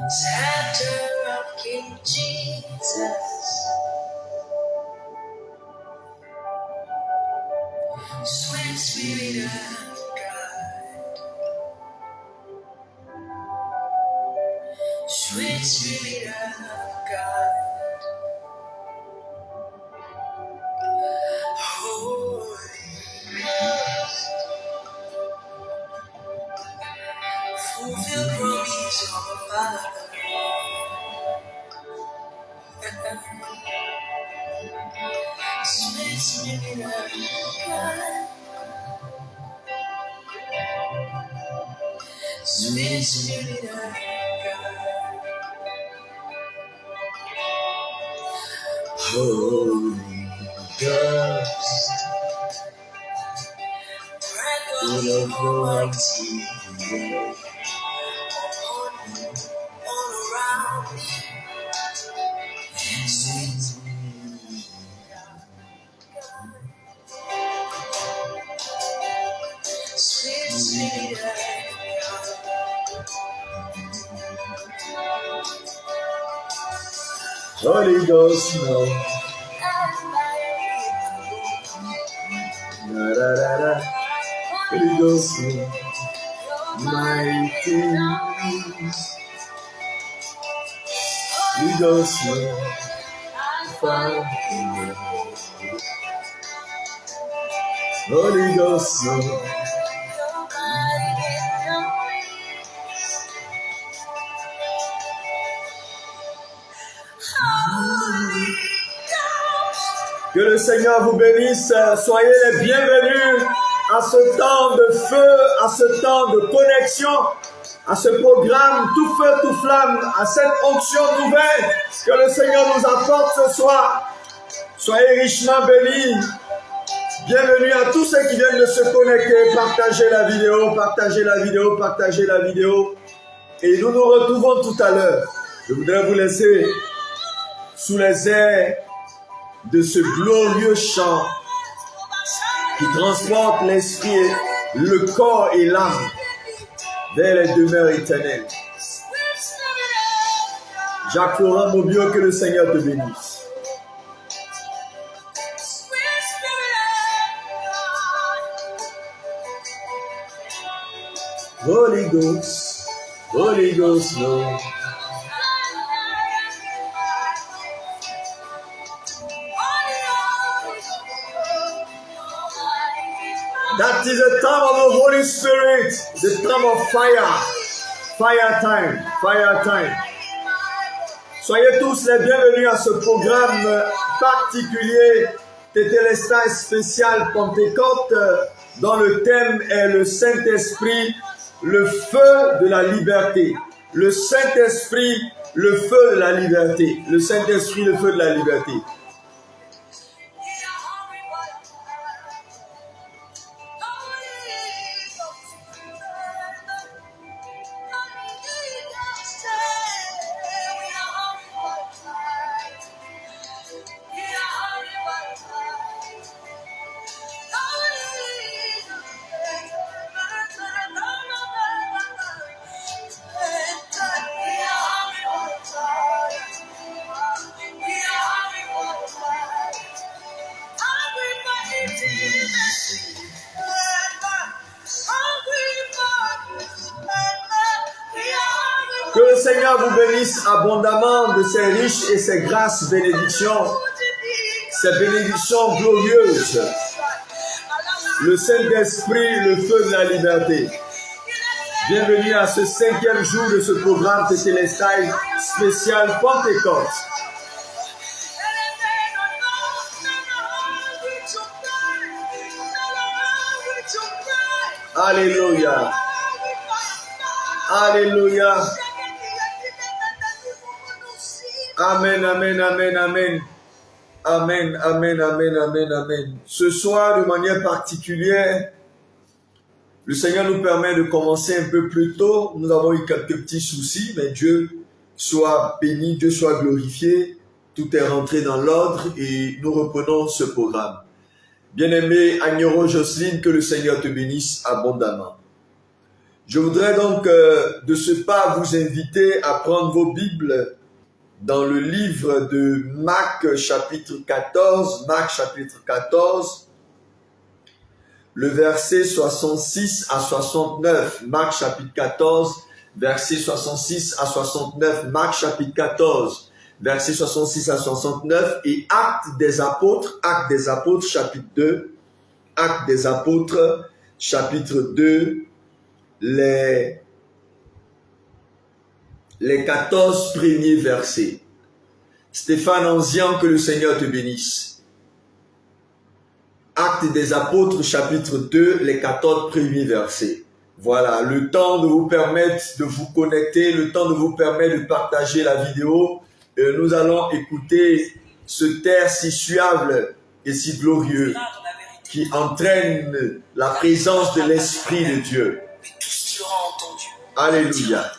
Center of King Jesus, sweet Spirit of God, sweet Spirit of God, Holy Ghost, fulfill promise of a Father. Sweet Spirit of God, sweet Spirit of God, Holy Ghost, full of Almighty God, all around me, sweet Sweet Spirit of God, Holy Ghost, no. Da, da, da, da. Holy Ghost, no. Mighty. Holy Ghost, no. Fire. Holy Ghost, no. Que le Seigneur vous bénisse. Soyez les bienvenus à ce temps de feu, à ce temps de connexion, à ce programme tout feu, tout flamme, à cette onction nouvelle que le Seigneur nous apporte ce soir. Soyez richement bénis. Bienvenue à tous ceux qui viennent de se connecter. Partagez la vidéo, partagez la vidéo, partagez la vidéo. Et nous nous retrouvons tout à l'heure. Je voudrais vous laisser sous les airs de ce glorieux chant qui transporte l'esprit, le corps et l'âme vers les demeures éternelles. Jacques Florent Mobio, que le Seigneur te bénisse. Holy Ghost, no. That is the time of the Holy Spirit, the time of fire. Fire time, fire time. Soyez tous les bienvenus à ce programme particulier de Téléstage spécial Pentecôte, dont le thème est le Saint-Esprit, le feu de la liberté. Le Saint-Esprit, le feu de la liberté. Le Saint-Esprit, le feu de la liberté. Que le Seigneur vous bénisse abondamment de ses riches et ses grâces bénédictions, ses bénédictions glorieuses. Le Saint-Esprit, le feu de la liberté. Bienvenue à ce 5e jour de ce programme de Téléstage spécial Pentecôte. Alléluia. Alléluia. Amen, amen, amen, amen. Amen, amen, amen, amen, amen. Ce soir, de manière particulière, le Seigneur nous permet de commencer un peu plus tôt. Nous avons eu quelques petits soucis, mais Dieu soit béni, Dieu soit glorifié. Tout est rentré dans l'ordre et nous reprenons ce programme. Bien-aimé Agnoro Jocelyne, que le Seigneur te bénisse abondamment. Je voudrais donc de ce pas vous inviter à prendre vos Bibles dans le livre de Marc chapitre 14, Marc chapitre 14, le verset 66 à 69, Marc chapitre 14, verset 66 à 69, Marc chapitre 14, verset 66 à 69 et Actes des Apôtres chapitre 2, Actes des Apôtres chapitre 2, les 14 premiers versets. Stéphane Anzian, que le Seigneur te bénisse. Actes des Apôtres, chapitre 2, les 14 premiers versets. Voilà, le temps de vous permettre de vous connecter, le temps de vous permettre de partager la vidéo. Nous allons écouter ce terre si suave et si glorieux qui entraîne la présence de l'Esprit de Dieu. Alléluia.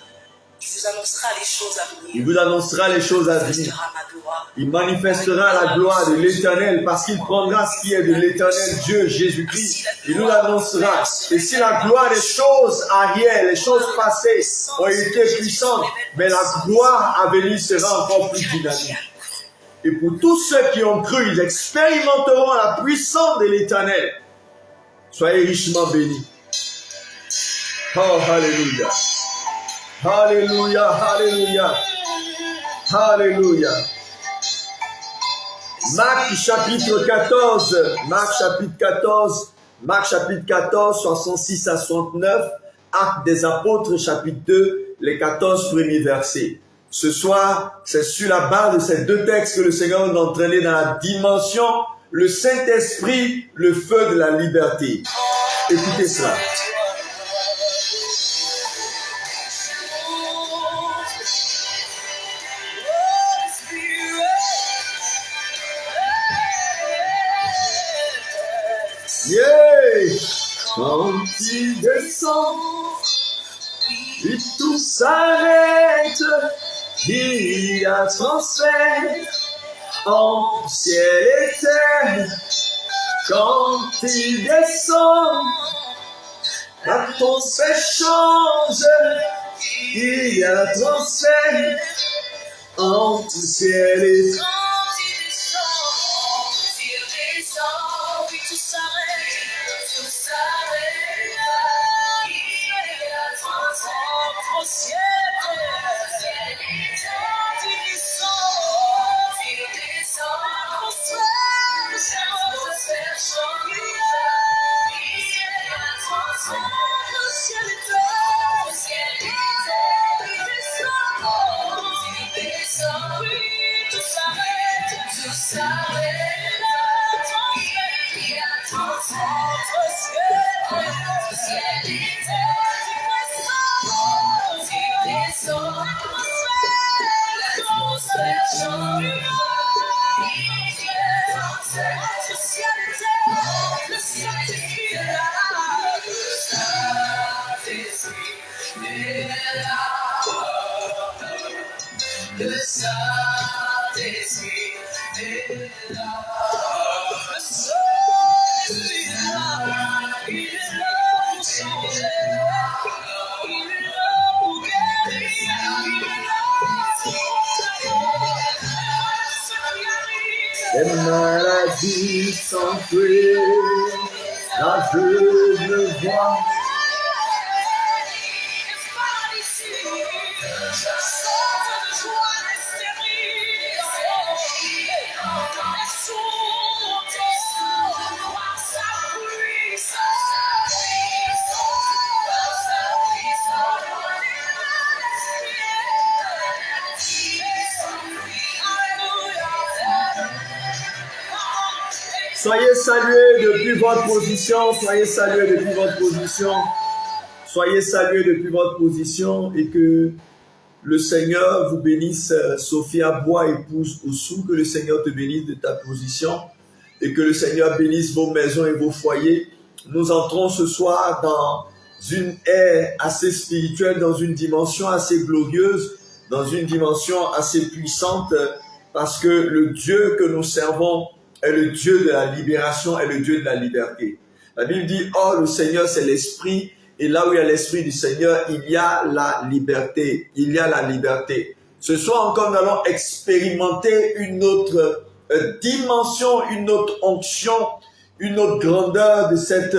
Il vous annoncera les choses à venir. Il vous annoncera les choses à venir. Il manifestera la gloire de l'Éternel parce qu'il prendra ce qui est de l'Éternel Dieu, Jésus-Christ. Il nous l'annoncera. Et si la gloire des choses arrière, les choses passées ont été puissantes, mais la gloire à venir sera encore plus dynamique. Et pour tous ceux qui ont cru, ils expérimenteront la puissance de l'Éternel. Soyez richement bénis. Oh, alléluia. Alléluia, alléluia, alléluia. Marc chapitre 14, Marc chapitre 14, Marc chapitre 14, 66 à 69, Actes des Apôtres chapitre 2, les 14 premiers versets. Ce soir, c'est sur la base de ces deux textes que le Seigneur nous a entraînés dans la dimension, le Saint-Esprit, le feu de la liberté. Écoutez cela. Yeah. Quand il descend, et tout s'arrête, il y a transfert en ciel et terre. Quand il descend, l'atmosphère change, il y a transfert entre ciel et terre. Les maladies s'enfuient, l'aveugle voit. Soyez salués depuis votre position, soyez salués depuis votre position. Soyez salués depuis votre position et que le Seigneur vous bénisse. Sophia Bois, épouse Oussou, que le Seigneur te bénisse de ta position et que le Seigneur bénisse vos maisons et vos foyers. Nous entrons ce soir dans une ère assez spirituelle, dans une dimension assez glorieuse, dans une dimension assez puissante, parce que le Dieu que nous servons est le Dieu de la libération, est le Dieu de la liberté. La Bible dit, oh, le Seigneur c'est l'Esprit, et là où il y a l'Esprit du Seigneur, il y a la liberté. Il y a la liberté. Ce soir encore, nous allons expérimenter une autre dimension, une autre onction, une autre grandeur de cette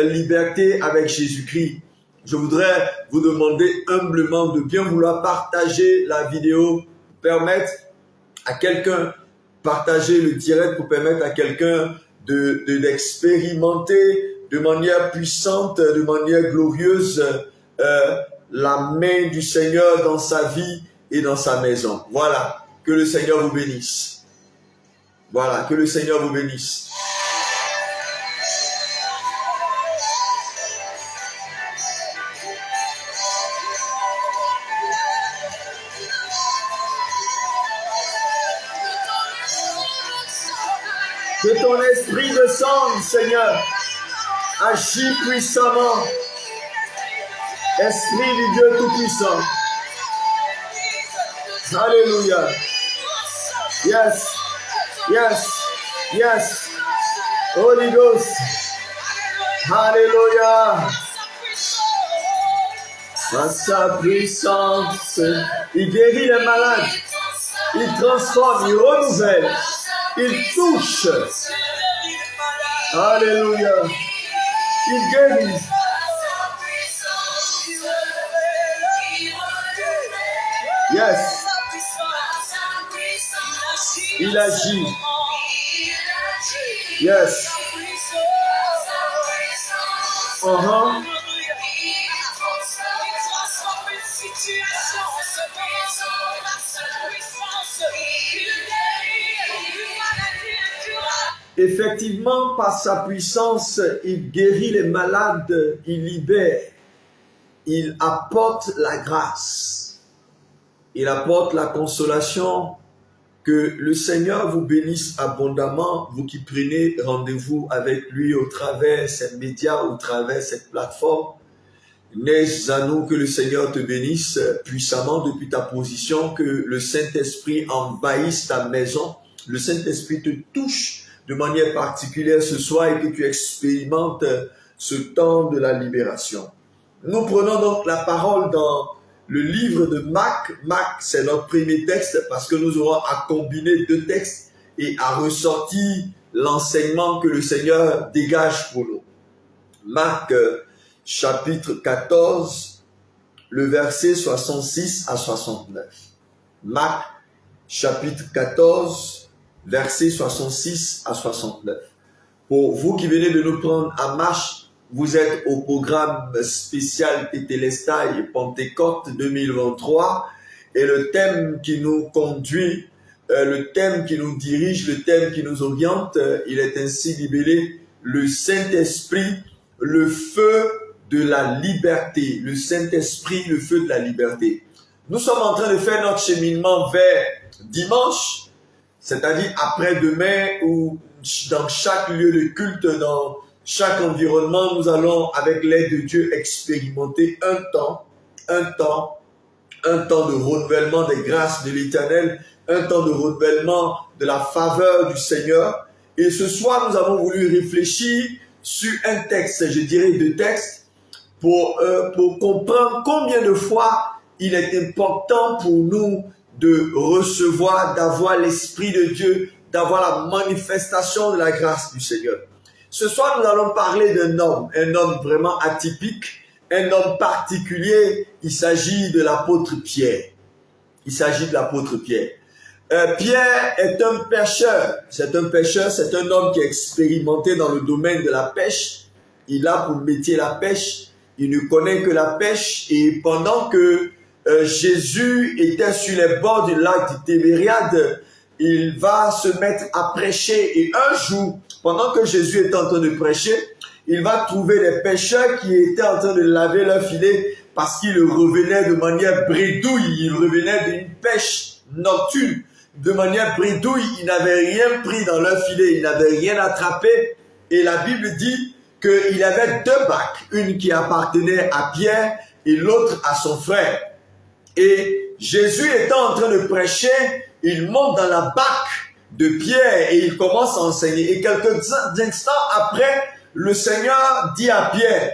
liberté avec Jésus-Christ. Je voudrais vous demander humblement de bien vouloir partager la vidéo, permettre à quelqu'un, partager le direct pour permettre à quelqu'un d'expérimenter de manière puissante, de manière glorieuse, la main du Seigneur dans sa vie et dans sa maison. Voilà, que le Seigneur vous bénisse. Voilà, que le Seigneur vous bénisse. Que ton esprit descende, Seigneur. Agis puissamment. Esprit du Dieu Tout-Puissant. Alléluia. Yes. Yes. Yes. Holy Ghost. Alléluia. Par sa puissance, il guérit les malades. Il transforme, il renouvelle. Il touche. Alléluia. Il guérit. Yes. Il agit. Yes. Effectivement, par sa puissance, il guérit les malades, il libère, il apporte la grâce, il apporte la consolation. Que le Seigneur vous bénisse abondamment, vous qui prenez rendez-vous avec lui au travers ces médias, au travers cette plateforme. N'est-ce à nous que le Seigneur te bénisse puissamment depuis ta position, que le Saint-Esprit envahisse ta maison, le Saint-Esprit te touche de manière particulière ce soir et que tu expérimentes ce temps de la libération. Nous prenons donc la parole dans le livre de Marc. Marc, c'est notre premier texte parce que nous aurons à combiner deux textes et à ressortir l'enseignement que le Seigneur dégage pour nous. Marc, chapitre 14, le verset 66 à 69. Marc, chapitre 14, verset 66 à 69. Pour vous qui venez de nous prendre en marche, vous êtes au programme spécial Tétélestai Pentecôte 2023 et le thème qui nous conduit, le thème qui nous dirige, le thème qui nous oriente, il est ainsi libellé le Saint-Esprit, le feu de la liberté. Le Saint-Esprit, le feu de la liberté. Nous sommes en train de faire notre cheminement vers dimanche, c'est-à-dire après-demain, où dans chaque lieu de culte, dans chaque environnement, nous allons, avec l'aide de Dieu, expérimenter un temps de renouvellement des grâces de l'Éternel, un temps de renouvellement de la faveur du Seigneur. Et ce soir, nous avons voulu réfléchir sur un texte, je dirais deux textes, pour comprendre combien de fois il est important pour nous de recevoir, d'avoir l'Esprit de Dieu, d'avoir la manifestation de la grâce du Seigneur. Ce soir, nous allons parler d'un homme, un homme vraiment atypique, un homme particulier. Il s'agit de l'apôtre Pierre. Il s'agit de l'apôtre Pierre. Pierre est un pêcheur. C'est un pêcheur, c'est un homme qui est expérimenté dans le domaine de la pêche. Il a pour métier la pêche. Il ne connaît que la pêche. Et pendant que Jésus était sur les bords du lac du Tibériade, il va se mettre à prêcher. Et un jour, pendant que Jésus est en train de prêcher, il va trouver des pêcheurs qui étaient en train de laver leur filet parce qu'ils revenaient de manière bredouille, ils revenaient d'une pêche nocturne. De manière bredouille, ils n'avaient rien pris dans leur filet, ils n'avaient rien attrapé. Et la Bible dit qu'il avait deux bacs, une qui appartenait à Pierre et l'autre à son frère. Et Jésus étant en train de prêcher, il monte dans la barque de Pierre et il commence à enseigner. Et quelques instants après, le Seigneur dit à Pierre,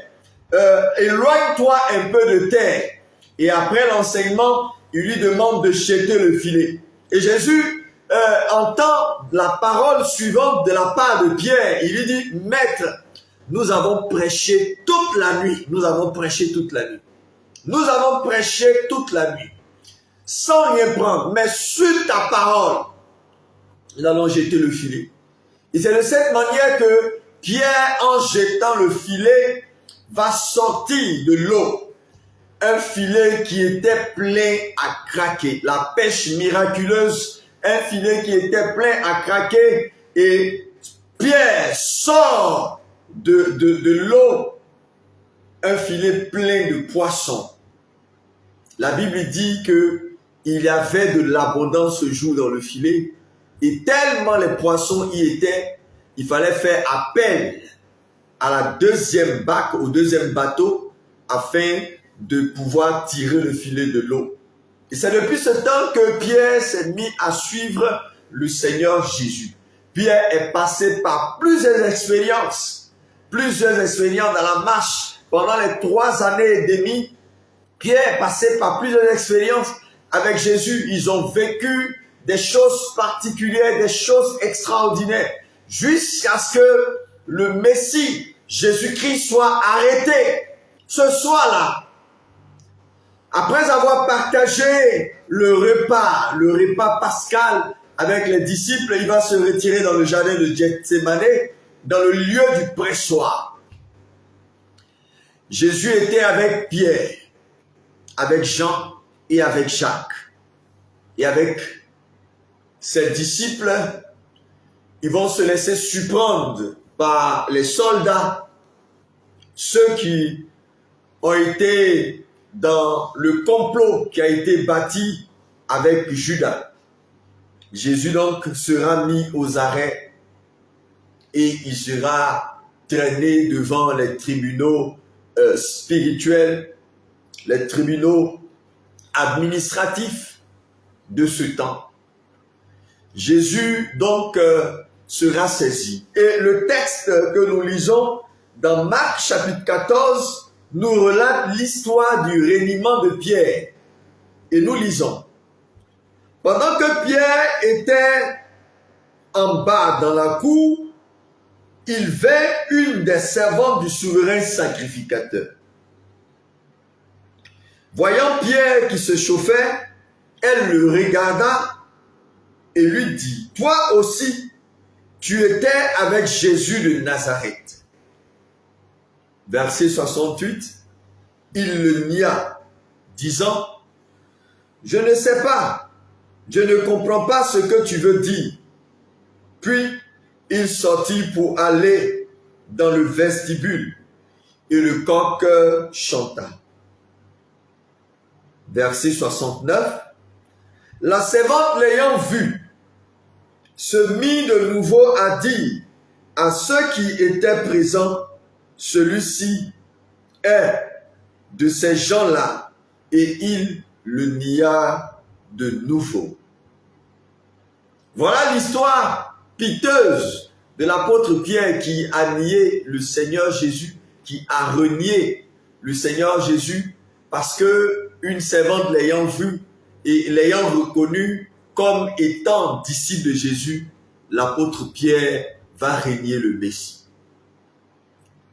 éloigne-toi un peu de terre. Et après l'enseignement, il lui demande de jeter le filet. Et Jésus entend la parole suivante de la part de Pierre. Il lui dit, Maître, nous avons prêché toute la nuit. Nous avons prêché toute la nuit. Nous avons prêché toute la nuit. Sans rien prendre, mais sur ta parole, nous allons jeter le filet. Et c'est de cette manière que Pierre, en jetant le filet, va sortir de l'eau. Un filet qui était plein à craquer. La pêche miraculeuse, un filet qui était plein à craquer. Et Pierre sort de l'eau, un filet plein de poissons. La Bible dit qu'il y avait de l'abondance ce jour dans le filet. Et tellement les poissons y étaient, il fallait faire appel à la deuxième barque, au deuxième bateau, afin de pouvoir tirer le filet de l'eau. Et c'est depuis ce temps que Pierre s'est mis à suivre le Seigneur Jésus. Pierre est passé par plusieurs expériences dans la marche. Pendant les 3 années et demie, Pierre est passé par plusieurs expériences avec Jésus. Ils ont vécu des choses particulières, des choses extraordinaires, jusqu'à ce que le Messie, Jésus-Christ, soit arrêté. Ce soir-là, après avoir partagé le repas pascal avec les disciples, il va se retirer dans le jardin de Gethsémane, dans le lieu du pressoir. Jésus était avec Pierre, avec Jean et avec Jacques. Et avec ses disciples, ils vont se laisser surprendre par les soldats, ceux qui ont été dans le complot qui a été bâti avec Judas. Jésus donc sera mis aux arrêts et il sera traîné devant les tribunaux spirituels, les tribunaux administratifs de ce temps. Jésus donc sera saisi. Et le texte que nous lisons dans Marc chapitre 14 nous relate l'histoire du reniement de Pierre. Et nous lisons. Pendant que Pierre était en bas dans la cour, il vint une des servantes du souverain sacrificateur. Voyant Pierre qui se chauffait, elle le regarda et lui dit, « Toi aussi, tu étais avec Jésus de Nazareth. » Verset 68, il le nia, disant, « Je ne sais pas, je ne comprends pas ce que tu veux dire. » Puis, il sortit pour aller dans le vestibule et le coq chanta. Verset 69, la servante l'ayant vu, se mit de nouveau à dire à ceux qui étaient présents, celui-ci est de ces gens-là, et il le nia de nouveau. Voilà l'histoire piteuse de l'apôtre Pierre qui a nié le Seigneur Jésus, qui a renié le Seigneur Jésus parce que une servante l'ayant vu et l'ayant reconnu comme étant disciple de Jésus, l'apôtre Pierre va renier le Messie.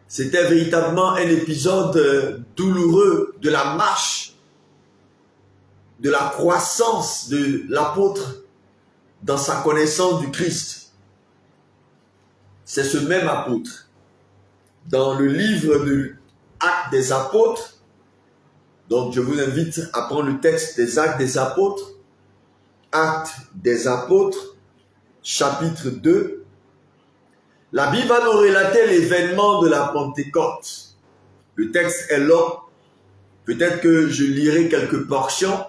C'était véritablement un épisode douloureux de la marche, de la croissance de l'apôtre dans sa connaissance du Christ. C'est ce même apôtre, dans le livre de Actes des Apôtres, donc je vous invite à prendre le texte des Actes des Apôtres, Actes des Apôtres, chapitre 2, La Bible va nous relater l'événement de la Pentecôte. Le texte est long. Peut-être que je lirai quelques portions.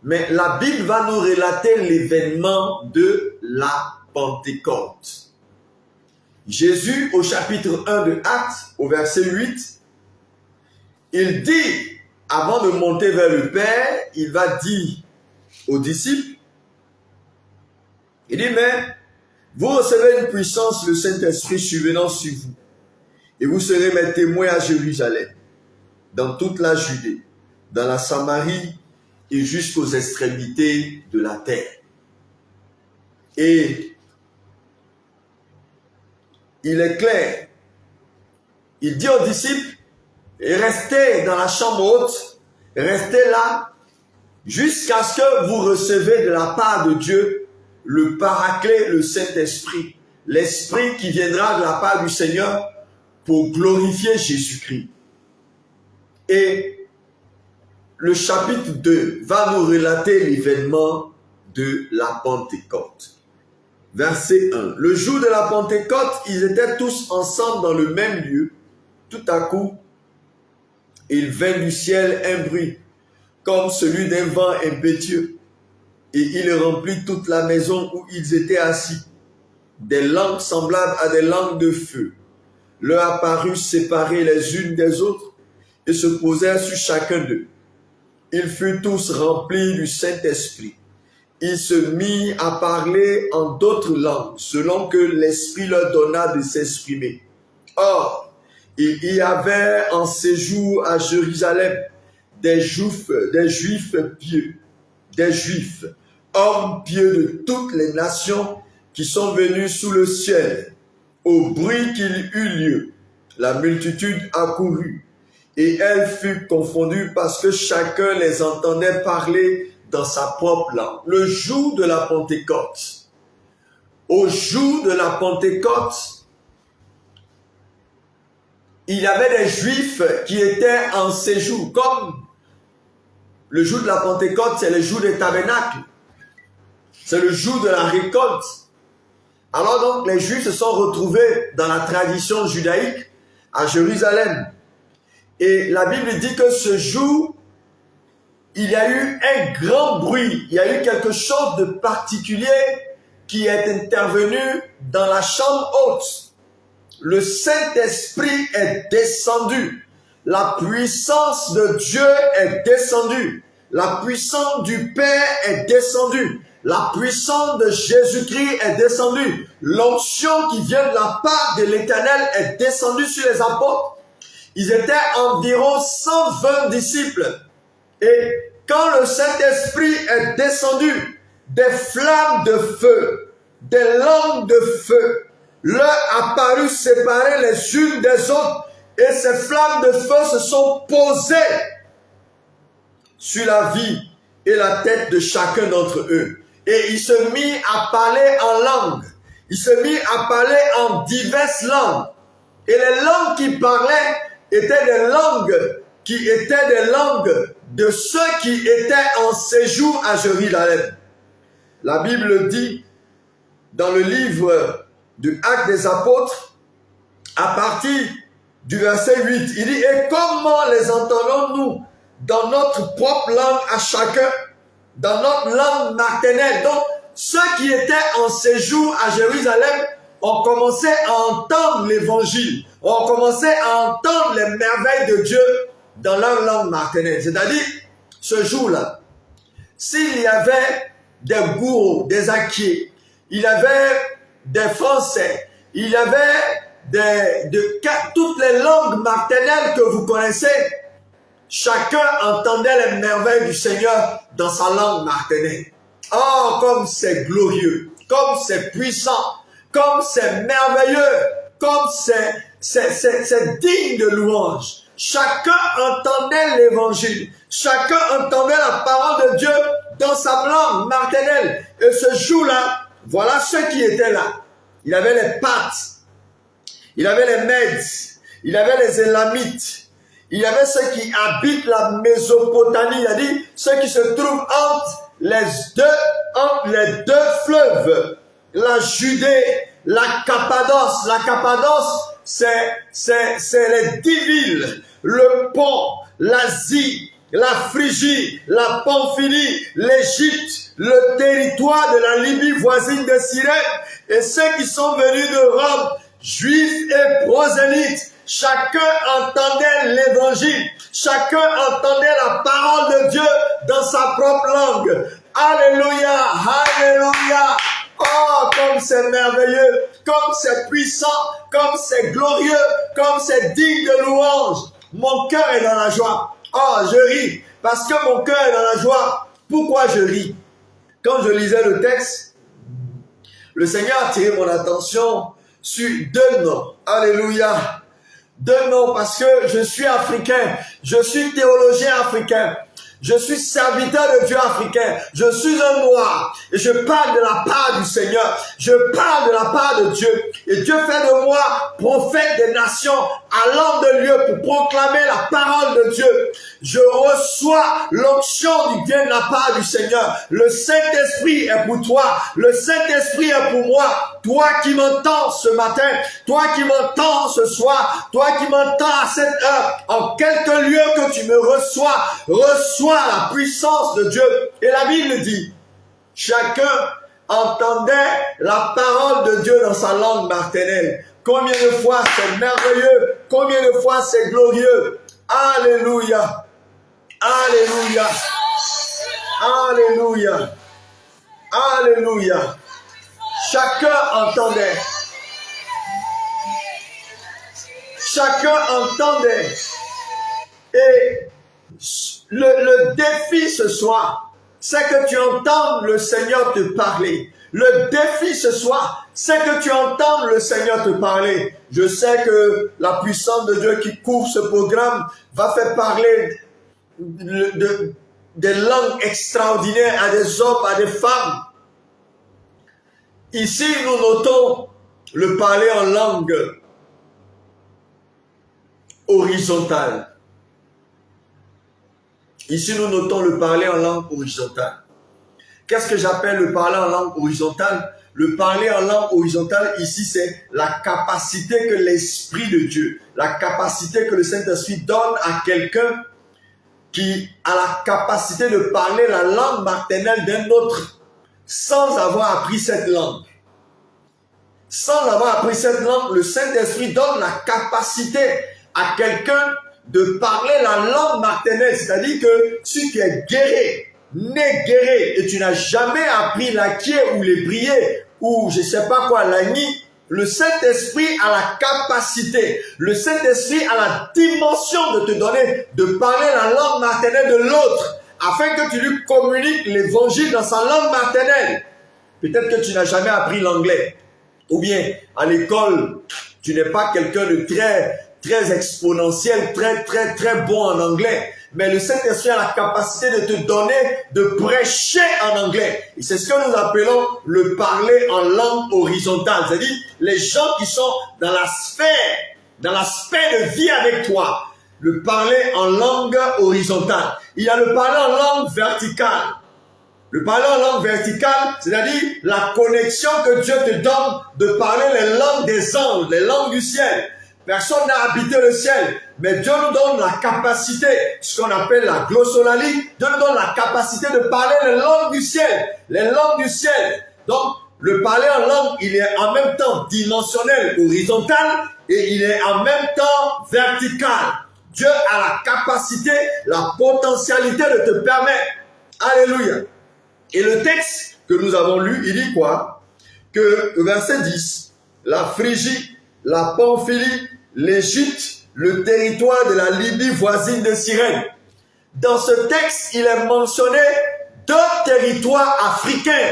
Mais la Bible va nous relater l'événement de la Pentecôte. Jésus, au chapitre 1 de Actes, au verset 8, il dit, avant de monter vers le Père, il va dire aux disciples, il dit, mais vous recevez une puissance, le Saint-Esprit survenant sur vous, et vous serez mes témoins à Jérusalem, dans toute la Judée, dans la Samarie et jusqu'aux extrémités de la terre. Et il est clair, il dit aux disciples, restez dans la chambre haute, restez là, jusqu'à ce que vous recevez de la part de Dieu le Paraclet, le Saint-Esprit, l'Esprit qui viendra de la part du Seigneur pour glorifier Jésus-Christ. Et le chapitre 2 va nous relater l'événement de la Pentecôte. Verset 1. Le jour de la Pentecôte, ils étaient tous ensemble dans le même lieu. Tout à coup, il vint du ciel un bruit, comme celui d'un vent impétueux, et il remplit toute la maison où ils étaient assis. Des langues semblables à des langues de feu leur apparurent séparées les unes des autres et se posèrent sur chacun d'eux. Ils furent tous remplis du Saint-Esprit. Ils se mirent à parler en d'autres langues, selon que l'Esprit leur donna de s'exprimer. Or, il y avait en séjour à Jérusalem des Juifs pieux, hommes pieux de toutes les nations qui sont venus sous le ciel. Au bruit qu'il eut lieu, la multitude accourut, et elle fut confondue parce que chacun les entendait parler dans sa propre langue. Le jour de la Pentecôte. Au jour de la Pentecôte, il y avait des Juifs qui étaient en séjour. Comme le jour de la Pentecôte, c'est le jour des tabernacles. C'est le jour de la récolte. Alors donc, les Juifs se sont retrouvés dans la tradition judaïque à Jérusalem. Et la Bible dit que ce jour, il y a eu un grand bruit, il y a eu quelque chose de particulier qui est intervenu dans la chambre haute. Le Saint-Esprit est descendu. La puissance de Dieu est descendue. La puissance du Père est descendue. La puissance de Jésus-Christ est descendue. L'onction qui vient de la part de l'Éternel est descendue sur les apôtres. Ils étaient environ 120 disciples. Et quand le Saint-Esprit est descendu, des flammes de feu, des langues de feu, leur apparut séparées les unes des autres, et ces flammes de feu se sont posées sur la vie et la tête de chacun d'entre eux. Et il se mit à parler en langue. Il se mit à parler en diverses langues. Et les langues qu'il parlait étaient des langues de ceux qui étaient en séjour à Jérusalem. La Bible dit dans le livre du Actes des Apôtres, à partir du verset 8, il dit, et comment les entendons-nous dans notre propre langue à chacun, dans notre langue maternelle. Donc, ceux qui étaient en séjour à Jérusalem ont commencé à entendre l'évangile, ont commencé à entendre les merveilles de Dieu dans leur langue maternelle. C'est-à-dire, ce jour-là, s'il y avait des gourous, des acquiers, il y avait des Français, il y avait toutes les langues maternelles que vous connaissez, chacun entendait les merveilles du Seigneur dans sa langue maternelle. Oh, comme c'est glorieux, comme c'est puissant, comme c'est merveilleux, comme c'est digne de louange. Chacun entendait l'évangile, chacun entendait la parole de Dieu dans sa langue maternelle. Et ce jour-là, voilà ceux qui étaient là. Il y avait les Parthes, il y avait les Mèdes, il y avait les Élamites, il y avait ceux qui habitent la Mésopotamie, il a dit ceux qui se trouvent entre les deux fleuves, la Judée, la Cappadoce. La Cappadoce, c'est les 10 villes, le Pont, l'Asie, la Phrygie, la Pamphylie, l'Égypte, le territoire de la Libye voisine de Cyrène, et ceux qui sont venus de Rome, juifs et prosélytes. Chacun entendait l'évangile, chacun entendait la parole de Dieu dans sa propre langue. Alléluia, alléluia. Oh, comme c'est merveilleux, comme c'est puissant, comme c'est glorieux, comme c'est digne de louange. Mon cœur est dans la joie. Oh, je ris parce que mon cœur est dans la joie. Pourquoi je ris? Quand je lisais le texte, le Seigneur a attiré mon attention sur 2 noms. Alléluia. 2 noms parce que je suis africain, je suis théologien africain. Je suis serviteur de Dieu africain. Je suis un noir. Et je parle de la part du Seigneur. Je parle de la part de Dieu. Et Dieu fait de moi prophète des nations, allant de lieu pour proclamer la parole de Dieu. Je reçois l'onction du bien de la part du Seigneur. Le Saint-Esprit est pour toi. Le Saint-Esprit est pour moi. Toi qui m'entends ce matin, toi qui m'entends ce soir, toi qui m'entends à cette heure, en quelque lieu que tu me reçois la puissance de Dieu. Et la Bible dit, chacun entendait la parole de Dieu dans sa langue maternelle. Combien de fois c'est merveilleux, combien de fois c'est glorieux. Alléluia, alléluia, alléluia, alléluia. Chacun entendait. Chacun entendait. Et le défi ce soir, c'est que tu entendes le Seigneur te parler. Le défi ce soir, c'est que tu entendes le Seigneur te parler. Je sais que la puissance de Dieu qui couvre ce programme va faire parler des langues extraordinaires à des hommes, à des femmes. Ici, nous notons le parler en langue horizontale. Ici, nous notons le parler en langue horizontale. Qu'est-ce que j'appelle le parler en langue horizontale? Le parler en langue horizontale, ici, c'est la capacité que l'Esprit de Dieu, la capacité que le Saint-Esprit donne à quelqu'un qui a la capacité de parler la langue maternelle d'un autre sans avoir appris cette langue. Sans avoir appris cette langue, le Saint-Esprit donne la capacité à quelqu'un de parler la langue maternelle. C'est-à-dire que si tu es guéri, né guéri, et tu n'as jamais appris l'akié ou l'hébrier, ou je ne sais pas quoi, l'agni, le Saint-Esprit a la capacité, le Saint-Esprit a la dimension de te donner, de parler la langue maternelle de l'autre, afin que tu lui communiques l'évangile dans sa langue maternelle. Peut-être que tu n'as jamais appris l'anglais, ou bien à l'école, tu n'es pas quelqu'un de très exponentiel, très bon en anglais. Mais le Saint-Esprit a la capacité de te donner, de prêcher en anglais. Et c'est ce que nous appelons le parler en langue horizontale. C'est-à-dire les gens qui sont dans la sphère de vie avec toi. Le parler en langue horizontale. Il y a le parler en langue verticale. Le parler en langue verticale, c'est-à-dire la connexion que Dieu te donne de parler les langues des anges, les langues du ciel. Personne n'a habité le ciel, mais Dieu nous donne la capacité, ce qu'on appelle la glossolalie. Dieu nous donne la capacité de parler les langues du ciel, les langues du ciel. Donc, le parler en langue, il est en même temps dimensionnel, horizontal, et il est en même temps vertical. Dieu a la capacité, la potentialité de te permettre. Alléluia. Et le texte que nous avons lu, il dit quoi? Que verset 10, la Phrygie, la Pamphylie, l'Égypte, le territoire de la Libye voisine de Cyrène. Dans ce texte, il est mentionné 2 territoires africains.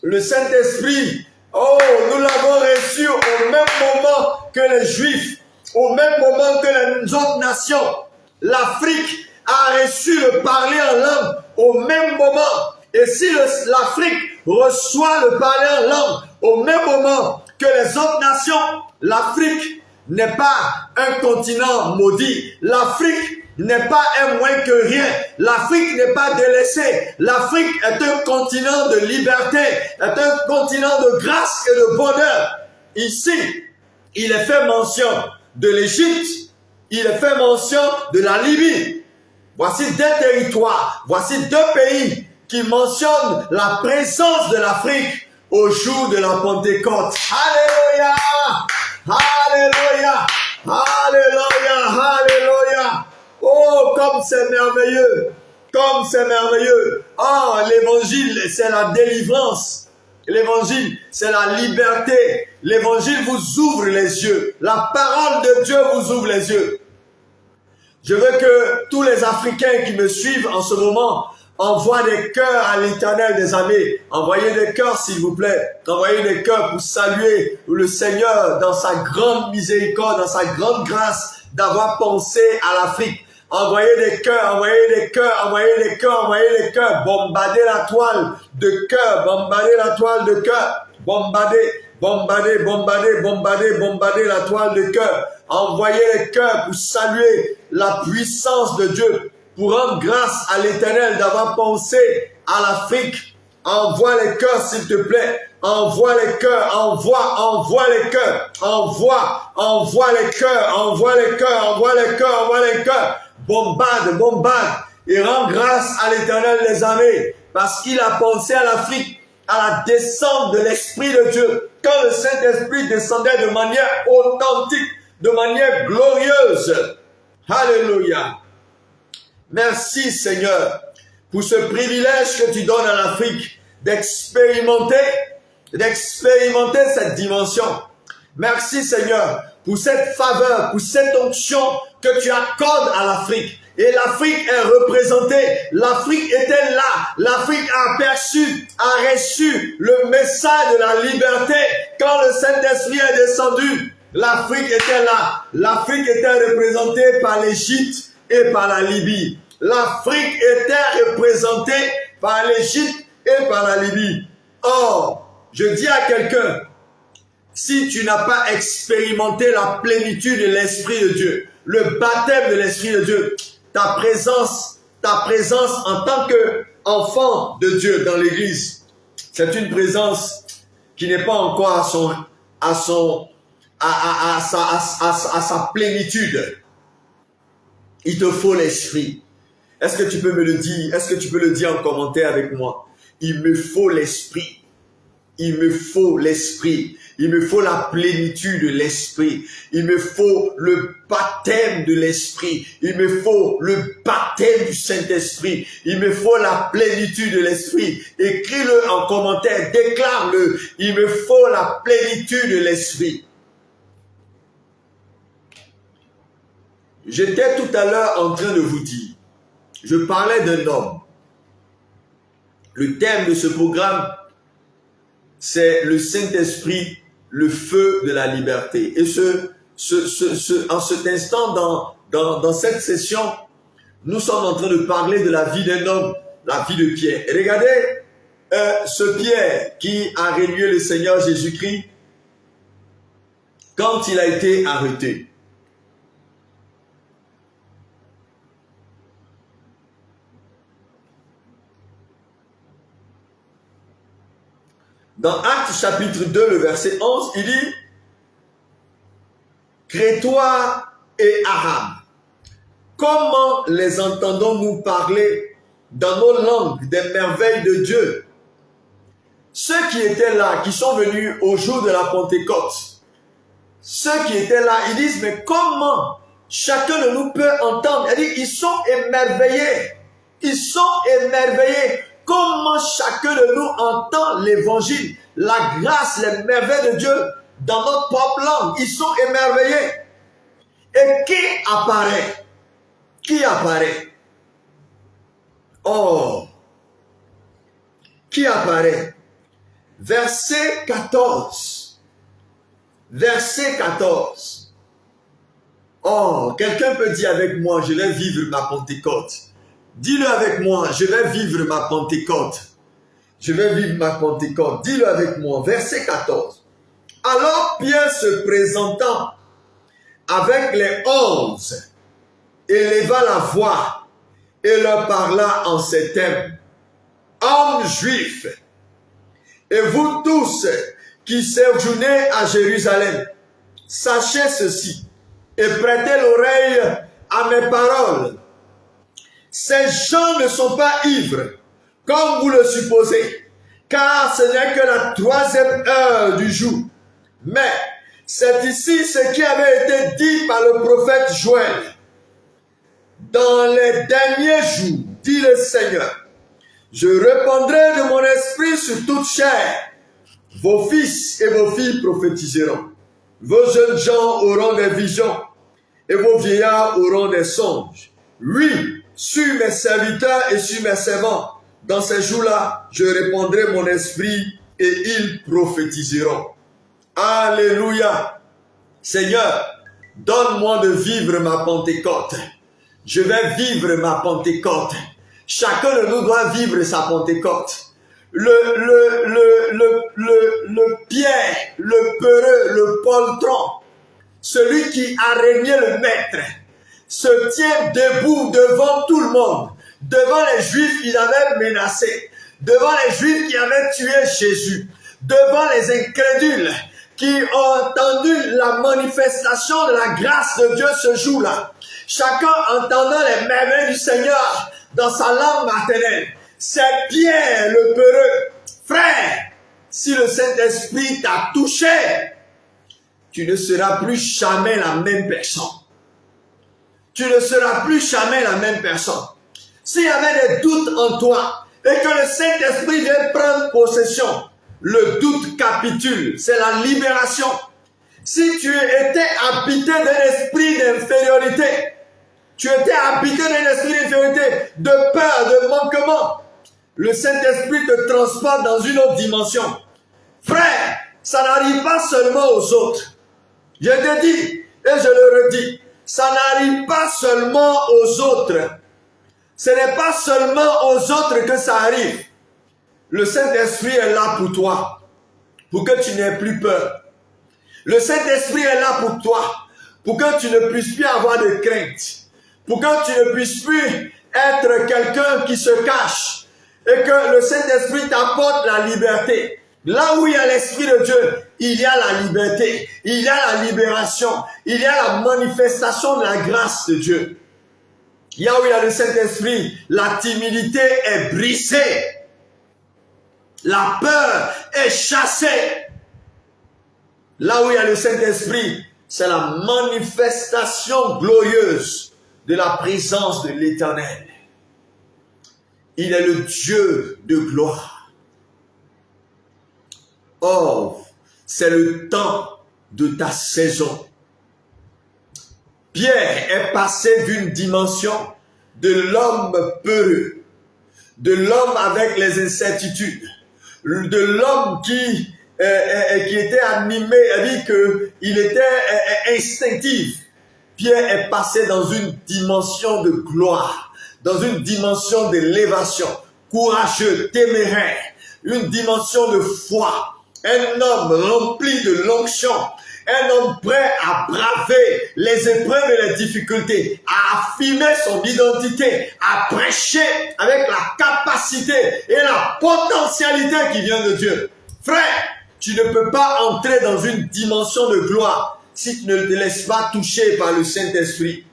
Le Saint-Esprit, nous l'avons reçu au même moment que les Juifs, au même moment que les autres nations. L'Afrique a reçu le parler en langue au même moment. Et si l'Afrique reçoit le parler en langue au même moment que les autres nations, l'Afrique n'est pas un continent maudit. L'Afrique n'est pas un moins que rien. L'Afrique n'est pas délaissée. L'Afrique est un continent de liberté, est un continent de grâce et de bonheur. ici, il est fait mention de l'Égypte, il est fait mention de la Libye. Voici deux territoires, voici deux pays qui mentionnent la présence de l'Afrique au jour de la Pentecôte. Alléluia! Alléluia! Alléluia! Alléluia! Oh, comme c'est merveilleux! Comme c'est merveilleux! Oh, l'évangile, c'est la délivrance. L'évangile, c'est la liberté. L'évangile vous ouvre les yeux. La parole de Dieu vous ouvre les yeux. Je veux que tous les Africains qui me suivent en ce moment envoient des cœurs à l'Éternel des armées. Envoyez des cœurs, s'il vous plaît. Envoyez des cœurs pour saluer le Seigneur dans sa grande miséricorde, dans sa grande grâce d'avoir pensé à l'Afrique. Envoyez des cœurs, envoyez des cœurs, envoyez des cœurs, envoyez des cœurs. Bombardez la toile de cœur, bombardez la toile de cœur. Bombardez, bombardez, bombardez, bombardez, bombardez la toile de cœur. Envoyez les cœurs pour saluer la puissance de Dieu, pour rendre grâce à l'Éternel d'avoir pensé à l'Afrique. Envoie les cœurs, s'il te plaît. Envoie les cœurs, envoie les cœurs. Envoie les cœurs, envoie les cœurs, envoie les cœurs, envoie les cœurs. Bombarde, bombarde. Et rends grâce à l'Éternel des armées, parce qu'il a pensé à l'Afrique, à la descente de l'Esprit de Dieu. Quand le Saint-Esprit descendait de manière authentique, de manière glorieuse. Alléluia. Merci Seigneur pour ce privilège que tu donnes à l'Afrique d'expérimenter cette dimension. Merci Seigneur pour cette faveur, pour cette onction que tu accordes à l'Afrique. Et l'Afrique est représentée, l'Afrique était là, l'Afrique a aperçu, a reçu le message de la liberté. Quand le Saint-Esprit est descendu, l'Afrique était là. L'Afrique était représentée par l'Égypte et par la Libye. L'Afrique était représentée par l'Égypte et par la Libye. Or, je dis à quelqu'un, si tu n'as pas expérimenté la plénitude de l'Esprit de Dieu, le baptême de l'Esprit de Dieu, ta présence en tant qu'enfant de Dieu dans l'Église, c'est une présence qui n'est pas encore à sa plénitude. Il te faut l'Esprit. Est-ce que tu peux me le dire? Est-ce que tu peux le dire en commentaire avec moi? Il me faut l'Esprit. Il me faut l'Esprit. Il me faut la plénitude de l'Esprit. Il me faut le baptême de l'Esprit. Il me faut le baptême du Saint-Esprit. Il me faut la plénitude de l'Esprit. Écris-le en commentaire. Déclare-le. Il me faut la plénitude de l'Esprit. J'étais tout à l'heure en train de vous dire, je parlais d'un homme. Le thème de ce programme, c'est le Saint-Esprit, le feu de la liberté. Et en cet instant, dans cette session, nous sommes en train de parler de la vie d'un homme, la vie de Pierre. Et regardez ce Pierre qui a renié le Seigneur Jésus-Christ quand il a été arrêté. Dans Actes chapitre 2, le verset 11, il dit « Crétois et Arabes, comment les entendons-nous parler dans nos langues des merveilles de Dieu ?» Ceux qui étaient là, qui sont venus au jour de la Pentecôte, ceux qui étaient là, ils disent « Mais comment chacun de nous peut entendre ?» Il dit « Ils sont émerveillés. Ils sont émerveillés. » Comment chacun de nous entend l'évangile, la grâce, les merveilles de Dieu dans notre propre langue. Ils sont émerveillés. Et qui apparaît? Qui apparaît? Oh! Qui apparaît? Verset 14. Verset 14. Oh, quelqu'un peut dire avec moi, je vais vivre ma Pentecôte. Dis-le avec moi, je vais vivre ma Pentecôte. Je vais vivre ma Pentecôte. Dis-le avec moi. Verset 14. Alors Pierre se présentant avec les 11, éleva la voix et leur parla en ces termes. Hommes juifs, et vous tous qui séjournez à Jérusalem, sachez ceci et prêtez l'oreille à mes paroles. Ces gens ne sont pas ivres, comme vous le supposez, car ce n'est que la 3e heure du jour. Mais c'est ici ce qui avait été dit par le prophète Joël. Dans les derniers jours, dit le Seigneur, je répandrai de mon esprit sur toute chair. Vos fils et vos filles prophétiseront. Vos jeunes gens auront des visions et vos vieillards auront des songes. Oui, sur mes serviteurs et sur mes servants, dans ces jours-là, je répandrai mon esprit et ils prophétiseront. Alléluia. Seigneur, donne-moi de vivre ma Pentecôte. Je vais vivre ma Pentecôte. Chacun de nous doit vivre sa Pentecôte. Le Pierre, le peureux, le poltron, celui qui a régné le maître, se tient debout devant tout le monde, devant les Juifs qui l'avaient menacé, devant les Juifs qui avaient tué Jésus, devant les incrédules qui ont entendu la manifestation de la grâce de Dieu ce jour-là. Chacun entendant les merveilles du Seigneur dans sa langue maternelle. C'est Pierre le peureux. Frère, si le Saint-Esprit t'a touché, tu ne seras plus jamais la même personne. Tu ne seras plus jamais la même personne. S'il y avait des doutes en toi et que le Saint-Esprit vient prendre possession, le doute capitule, c'est la libération. Si tu étais habité d'un esprit d'infériorité, tu étais habité d'un esprit d'infériorité, de peur, de manquement, le Saint-Esprit te transporte dans une autre dimension. Frère, ça n'arrive pas seulement aux autres. Je te dis, et je le redis, ça n'arrive pas seulement aux autres. Ce n'est pas seulement aux autres que ça arrive. Le Saint-Esprit est là pour toi, pour que tu n'aies plus peur. Le Saint-Esprit est là pour toi, pour que tu ne puisses plus avoir de crainte, pour que tu ne puisses plus être quelqu'un qui se cache, et que le Saint-Esprit t'apporte la liberté. Là où il y a l'Esprit de Dieu, il y a la liberté, il y a la libération, il y a la manifestation de la grâce de Dieu. Là où il y a le Saint-Esprit, la timidité est brisée. La peur est chassée. Là où il y a le Saint-Esprit, c'est la manifestation glorieuse de la présence de l'Éternel. Il est le Dieu de gloire. Or, c'est le temps de ta saison. Pierre est passé d'une dimension de l'homme peureux, de l'homme avec les incertitudes, de l'homme qui était animé, qu'il était instinctif. Pierre est passé dans une dimension de gloire, dans une dimension d'élévation, courageux, téméraire, une dimension de foi. Un homme rempli de l'onction, un homme prêt à braver les épreuves et les difficultés, à affirmer son identité, à prêcher avec la capacité et la potentialité qui vient de Dieu. Frère, tu ne peux pas entrer dans une dimension de gloire si tu ne te laisses pas toucher par le Saint-Esprit.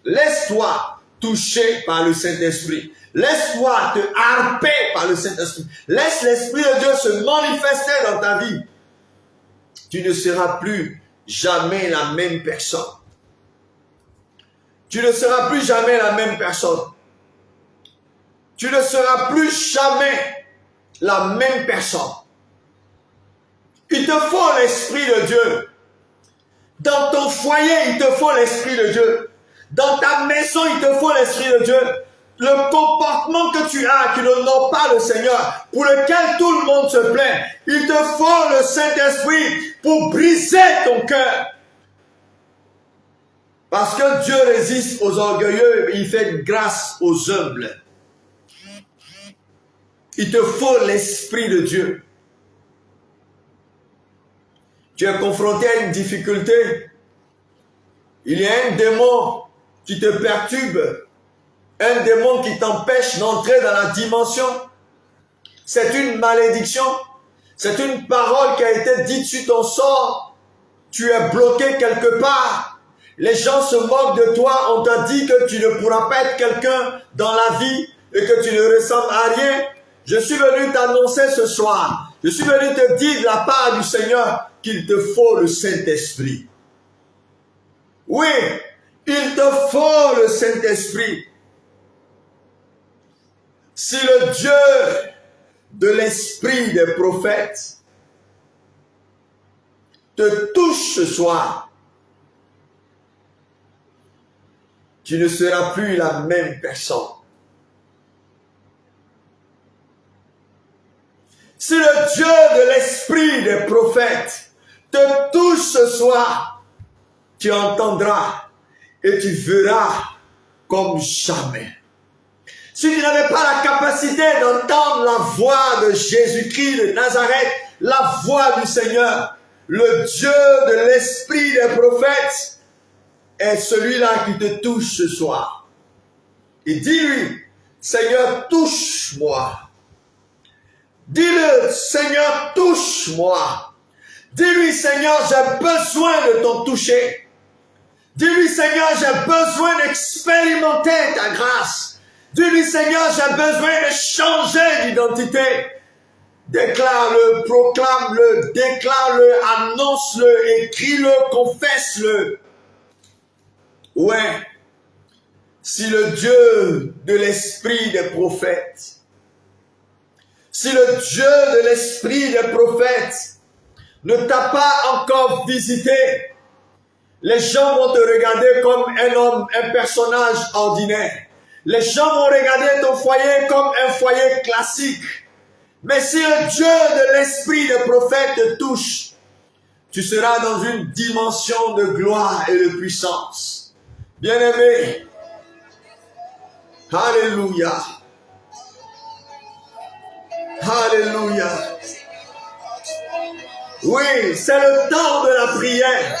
Laisse-toi toucher par le Saint-Esprit. Laisse-toi te harper par le Saint-Esprit. Laisse l'Esprit de Dieu se manifester dans ta vie. Tu ne seras plus jamais la même personne. Tu ne seras plus jamais la même personne. Tu ne seras plus jamais la même personne. Il te faut l'Esprit de Dieu. Dans ton foyer, il te faut l'Esprit de Dieu. Dans ta maison, il te faut l'Esprit de Dieu. Le comportement que tu as, qui n'honore pas le Seigneur, pour lequel tout le monde se plaint, il te faut le Saint-Esprit pour briser ton cœur. Parce que Dieu résiste aux orgueilleux et il fait grâce aux humbles. Il te faut l'Esprit de Dieu. Tu es confronté à une difficulté. Il y a un démon qui te perturbe. Un démon qui t'empêche d'entrer dans la dimension. C'est une malédiction. C'est une parole qui a été dite sur ton sort. Tu es bloqué quelque part. Les gens se moquent de toi. On t'a dit que tu ne pourras pas être quelqu'un dans la vie et que tu ne ressembles à rien. Je suis venu t'annoncer ce soir. Je suis venu te dire de la part du Seigneur qu'il te faut le Saint-Esprit. Oui, il te faut le Saint-Esprit. Si le Dieu de l'esprit des prophètes te touche ce soir, tu ne seras plus la même personne. Si le Dieu de l'esprit des prophètes te touche ce soir, tu entendras et tu verras comme jamais. Si tu n'avais pas la capacité d'entendre la voix de Jésus-Christ de Nazareth, la voix du Seigneur, le Dieu de l'esprit des prophètes est celui-là qui te touche ce soir. Et dis-lui, Seigneur, touche-moi. Dis-le, Seigneur, touche-moi. Dis-lui, Seigneur, j'ai besoin de ton toucher. Dis-lui, Seigneur, j'ai besoin d'expérimenter ta grâce. Dis-lui, Seigneur, j'ai besoin de changer d'identité. Déclare-le, proclame-le, déclare-le, annonce-le, écris-le, confesse-le. Ouais, si le Dieu de l'esprit des prophètes, si le Dieu de l'esprit des prophètes ne t'a pas encore visité, les gens vont te regarder comme un homme, un personnage ordinaire. Les gens vont regarder ton foyer comme un foyer classique. Mais si le Dieu de l'esprit des prophètes te touche, tu seras dans une dimension de gloire et de puissance. Bien-aimé, alléluia. Alléluia. Oui, c'est le temps de la prière.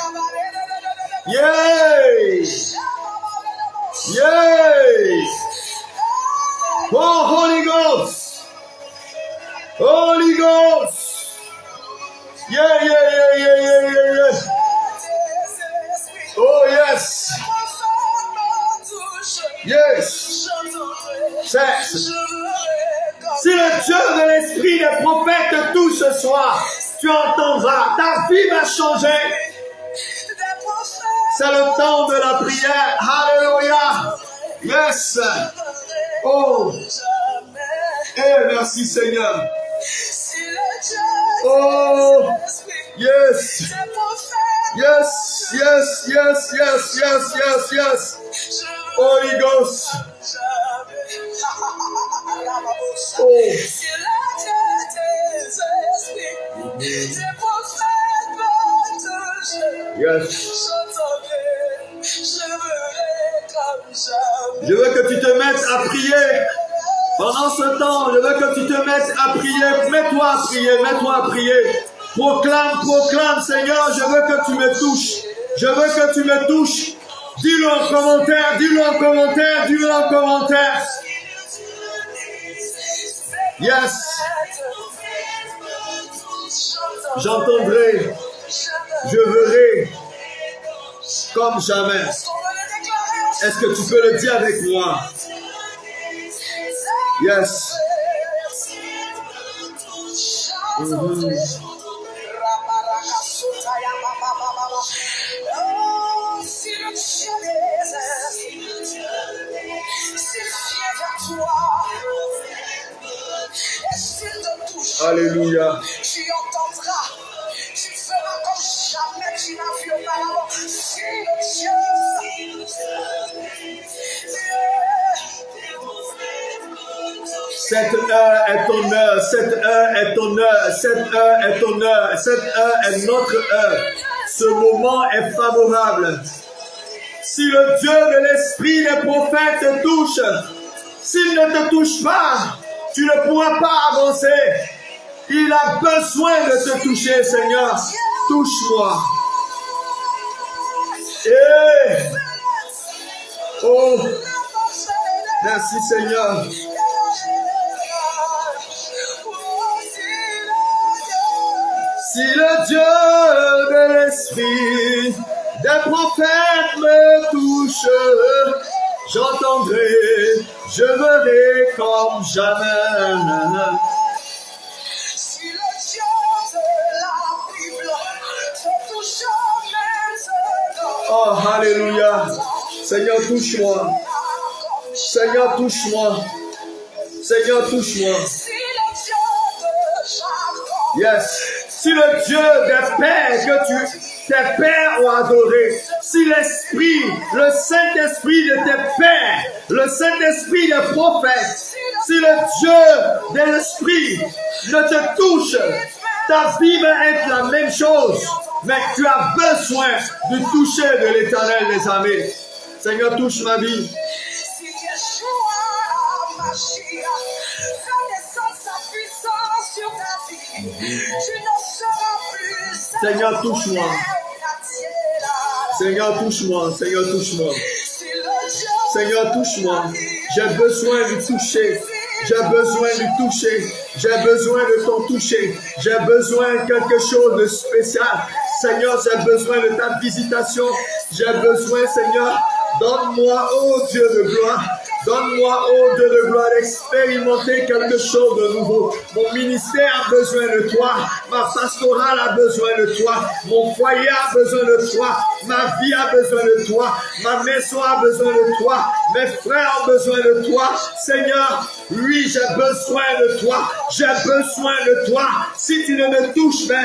Yay! Yay! Oh, Holy Ghost! Holy Ghost! Yeah, yeah, yeah, yeah, yeah, yeah, yeah. Oh, yes! Yes! Yes! Si le Dieu de l'esprit des prophètes te touche ce soir, tu entendras, ta vie va changer. C'est le temps de la prière. Alléluia. Yes. Oh. Eh, merci Seigneur. Oh. Yes. Yes, yes, yes, yes, yes, yes, yes. Holy Ghost. Oh. Yes. Je veux que tu te mettes à prier. Pendant ce temps, je veux que tu te mettes à prier. Mets-toi à prier, mets-toi à prier. Proclame, proclame, Seigneur, je veux que tu me touches. Je veux que tu me touches. Dis-le en commentaire, dis-le en commentaire, dis-le en commentaire. Yes. J'entendrai, je verrai comme jamais. Est-ce que tu peux le dire avec moi? Yes. Alléluia. Tu entendras, tu feras comme jamais tu n'as vu auparavant. Si le Dieu, cette heure est ton heure, cette heure est ton heure, cette heure est ton heure, cette heure est notre heure. Ce moment est favorable. Si le Dieu de l'esprit des prophètes te touche, s'il ne te touche pas, tu ne pourras pas avancer. Il a besoin de te toucher, Seigneur. Touche-moi. Hey. Oh, merci, Seigneur. le Dieu de l'esprit, des prophètes me touchent, j'entendrai, je verrai comme jamais. Si le Dieu de la Bible te touche maintenant, Oh, alléluia. Seigneur, touche-moi. Seigneur, touche-moi. Seigneur, touche-moi. si le Dieu de Jacob, Yes. Si le Dieu des pères que tes pères ont adoré, si l'Esprit, le Saint-Esprit de tes pères, le Saint-Esprit des prophètes, si le Dieu de l'Esprit ne te touche, ta vie va être la même chose. Mais tu as besoin du toucher de l'Éternel des armées. Seigneur, touche ma vie. si Yeshua Mashiach fait descendre sa puissance sur ta vie, tu ne seras plus Seigneur, touche-moi. Seigneur, touche-moi. Seigneur, touche-moi. Seigneur, touche-moi. J'ai besoin de toucher. J'ai besoin de toucher. J'ai besoin de ton toucher. J'ai besoin de quelque chose de spécial. Seigneur, j'ai besoin de ta visitation. J'ai besoin, Seigneur, donne-moi, oh Dieu de gloire. Donne-moi, oh Dieu de gloire, d'expérimenter quelque chose de nouveau. Mon ministère a besoin de toi. Ma pastorale a besoin de toi. Mon foyer a besoin de toi. Ma vie a besoin de toi. Ma maison a besoin de toi. Mes frères ont besoin de toi. Seigneur, oui, j'ai besoin de toi. J'ai besoin de toi. Si tu ne me touches pas,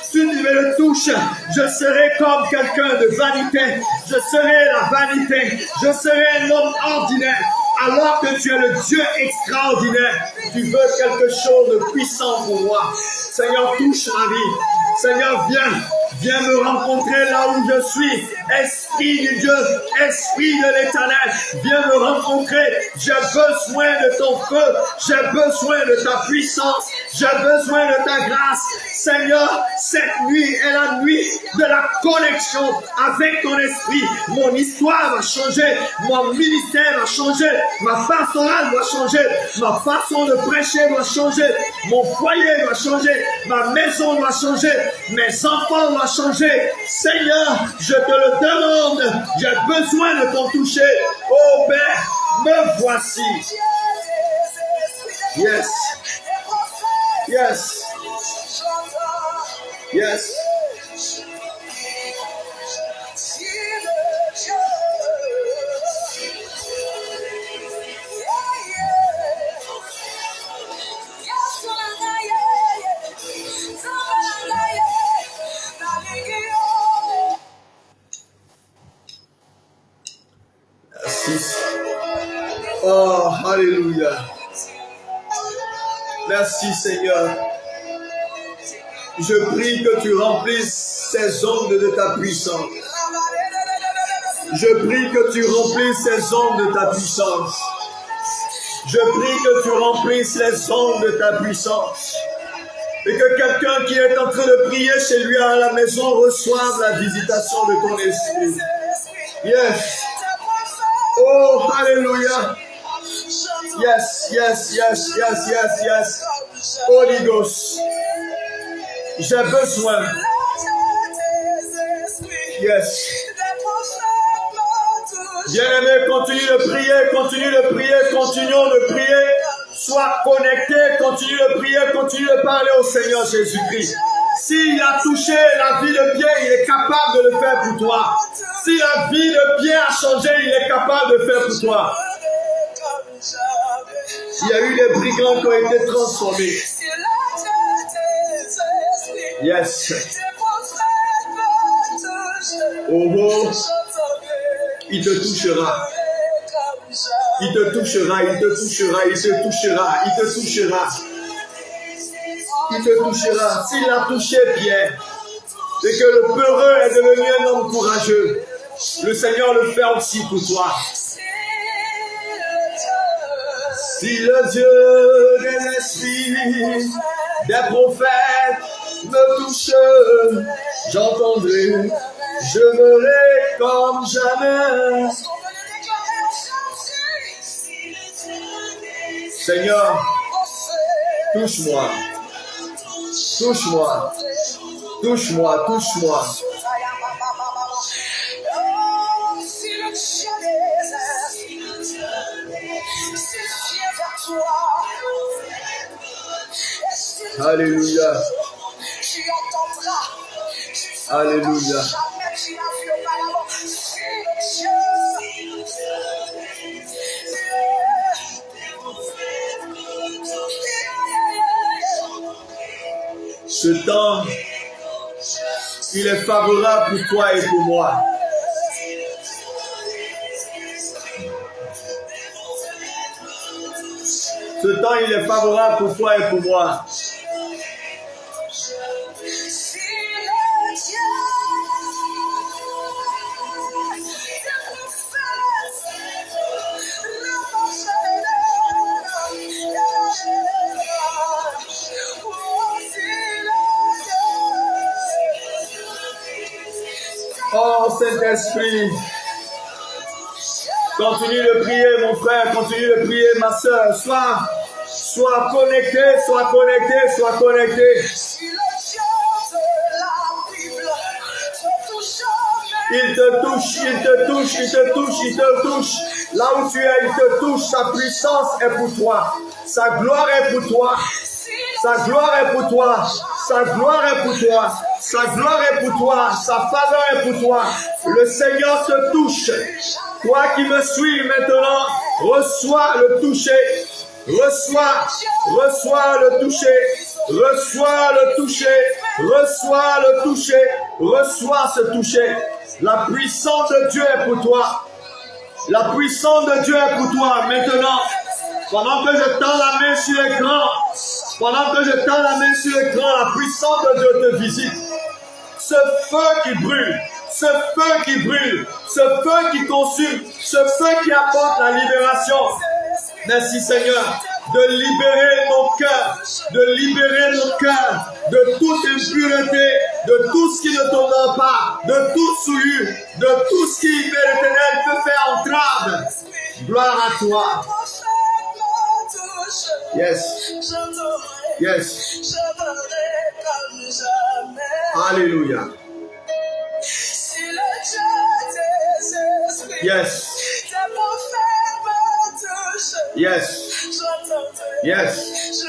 si tu me le touches, je serai comme quelqu'un de vanité. Je serai la vanité. Je serai un homme ordinaire. Alors que tu es le Dieu extraordinaire, tu veux quelque chose de puissant pour moi. Seigneur, touche ma vie. Seigneur, viens me rencontrer là où je suis. Esprit du Dieu, Esprit de l'Éternel, viens me rencontrer. J'ai besoin de ton feu. J'ai besoin de ta puissance. J'ai besoin de ta grâce. Seigneur, cette nuit est la nuit de la connexion avec ton esprit. Mon histoire va changer. Mon ministère va changer. Ma pastorale va changer. Ma façon de prêcher va changer. Mon foyer va changer. Ma maison va changer. Mes enfants vont changer. Seigneur, je te le demande. J'ai besoin de ton toucher. Oh Père, me voici. Yes. Yes. Yes. Merci. Oh, alléluia. Merci Seigneur. Je prie que tu remplisses ces ondes de ta puissance. Je prie que tu remplisses ces ondes de ta puissance. Je prie que tu remplisses les ondes de ta puissance. Et que quelqu'un qui est en train de prier chez lui à la maison reçoive la visitation de ton esprit. Yes. Oh, alléluia. Yes, yes, yes, yes, yes, yes. Holy Ghost. J'ai besoin. Yes. Bien-aimé, continue de prier, continue de prier, continuons de prier. Sois connecté, continue de prier, continue de parler au Seigneur Jésus-Christ. S'il a touché la vie de Pierre, il est capable de le faire pour toi. Si la vie de Pierre a changé, il est capable de le faire pour toi. Il y a eu des brigands qui ont été transformés. Yes. Oh, il te touchera. Il te touchera, il te touchera, il te touchera, il te touchera. Il te touchera. S'il a touché Pierre, et que le peureux est devenu un homme courageux, le Seigneur le fait aussi pour toi. Si le Dieu des esprits, des prophètes me touche, j'entendrai, je verrai comme jamais. Seigneur, touche-moi, touche-moi, Touche-moi, touche-moi. Si le Dieu des airs s'il vient vers toi, Alléluia. tu entendras. Alléluia. Jamais tu n'as vu auparavant. Si le Dieu. Ce temps, il est favorable pour toi et pour moi. Ce temps, il est favorable pour toi et pour moi. Oh Saint-Esprit, continue de prier mon frère, continue de prier ma soeur. Sois connecté, sois connecté, sois connecté. Il te touche, il te touche, il te touche, il te touche. Là où tu es, il te touche. Sa puissance est pour toi. Sa gloire est pour toi. Sa gloire est pour toi. Sa gloire est pour toi. Sa gloire est pour toi. Sa faveur est pour toi. Le Seigneur te touche. Toi qui me suis maintenant, reçois le toucher. Reçois le toucher. Reçois le toucher. Reçois le toucher. Reçois ce toucher. La puissance de Dieu est pour toi. La puissance de Dieu est pour toi maintenant. Pendant que je tends la main sur l'écran, la puissance de Dieu te visite. Ce feu qui brûle, ce feu qui brûle, ce feu qui consume, ce feu qui apporte la libération. Merci Seigneur de libérer nos cœurs, de toute impureté, de tout ce qui ne t'honore pas, de toute souillure, de tout ce qui, l'Éternel, peut faire entrave. Gloire à toi. Yes. Yes. Alléluia. Yes. Yes. Yes.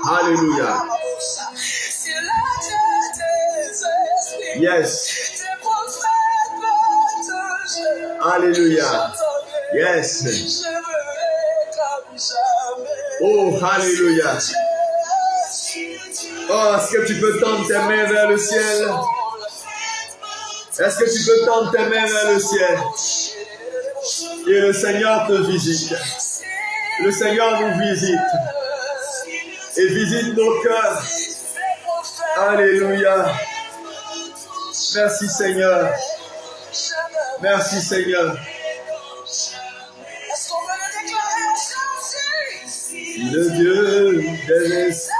Alléluia. Yes. Alléluia. Yes. Oh, alléluia. Oh, est-ce que tu peux tendre tes mains vers le ciel? Est-ce que tu peux tendre tes mains vers le ciel? Et le Seigneur te visite. Le Seigneur nous visite. Et visite nos cœurs. Alléluia. Merci Seigneur. Merci Seigneur. Le Dieu des esprits.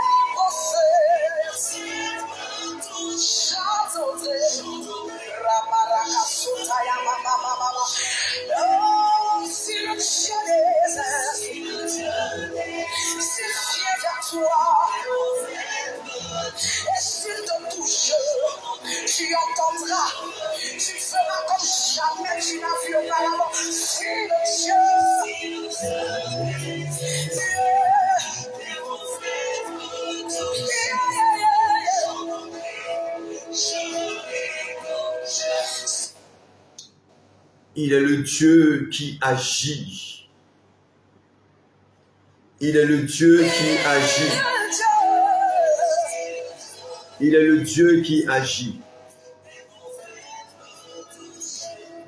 Tu entendras, tu feras comme jamais tu n'as vu auparavant. Si le Dieu. Il est le Dieu qui agit. Il est le Dieu qui agit. Il est le Dieu qui agit.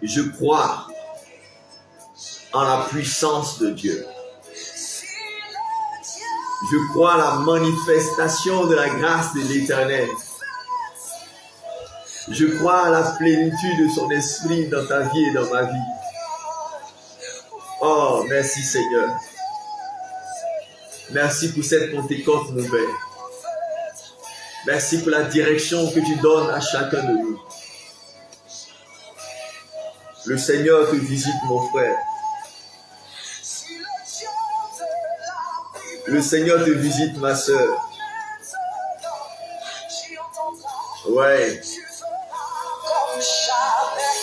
Je crois en la puissance de Dieu. Je crois à la manifestation de la grâce de l'Éternel. Je crois à la plénitude de son esprit dans ta vie et dans ma vie. Oh, merci Seigneur. Merci pour cette Pentecôte nouvelle. Merci pour la direction que tu donnes à chacun de nous. Le Seigneur te visite, mon frère. Le Seigneur te visite, ma sœur. Ouais. Tu feras comme jamais.